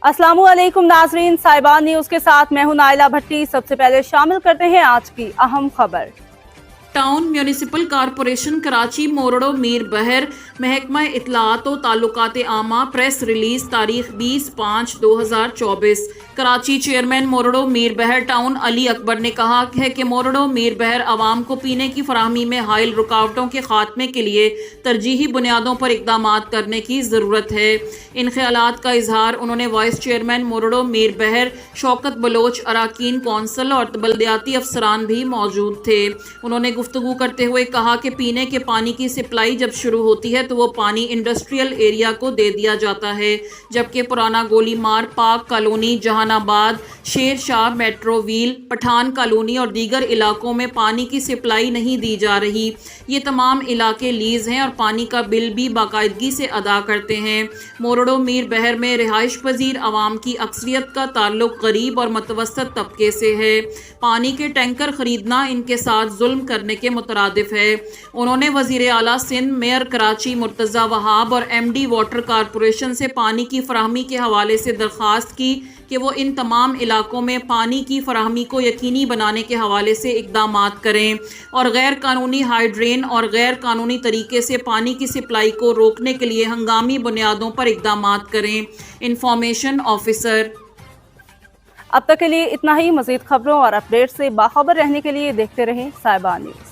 अस्सलामु अलैकुम नाजरीन, साहिबान न्यूज के साथ मैं हूं नाइला भट्टी। सबसे पहले शामिल करते हैं आज की अहम खबर। टाउन म्यूनिसिपल कारपोरेशन कराची मोरड़ो मीर बहर महकमा इत्तलात व ताल्लुकात आमा प्रेस रिलीज तारीख 20/5/2024। कराची चेयरमैन मोरड़ो मीर बहर टाउन अली अकबर ने कहा है कि मोरड़ो मीर बहर आवाम को पीने की फराहमी में हाइल रुकावटों के खात्मे के लिए तरजीही बुनियादों पर इकदाम करने की ज़रूरत है। इन ख्यालात का इजहार उन्होंने वाइस चेयरमैन मोरड़ो मीर बहर शौकत बलोच, अराकीन कौंसल और बल्दियाती अफसरान भी मौजूद थे। उन्होंने गुफ्तगू करते हुए कहा कि पीने के पानी की सप्लाई जब शुरू होती है तो वो पानी इंडस्ट्रियल एरिया को दे दिया जाता है, जबकि पुराना गोली मार, पाक colony, Jahanabad, Sher Shah, metro wheel, Pathan colony और दीगर इलाकों में पानी की सप्लाई नहीं दी जा रही। ये तमाम इलाके लीज हैं और पानी का बिल भी बाकायदगी से अदा करते हैं। मोरड़ो मीर बहर में रिहाइश पजीर आवाम की अक्सरियत का ताल्लुक गरीब और मतवसत तबके से है। पानी के टैंकर खरीदना इनके साथ जुल्म करने के मुतरादिफ है। उन्होंने वजीर आला सिंध, मेयर कराची मुर्तज़ा वहाब और MD वाटर कारपोरेशन से पानी की फराहमी के हवाले से दरख्वास्त की कि वो इन तमाम इलाकों में पानी की फराहमी को यकीनी बनाने के हवाले से इक़दामात करें और गैर कानूनी हाइड्रेन और गैर कानूनी तरीके से पानी की सप्लाई को रोकने के लिए हंगामी बुनियादों पर इक़दामात करें। Information officer. अब तक के लिए इतना ही। मज़ीद खबरों और अपडेट से बाखबर रहने के लिए देखते रहें साहिबान न्यूज।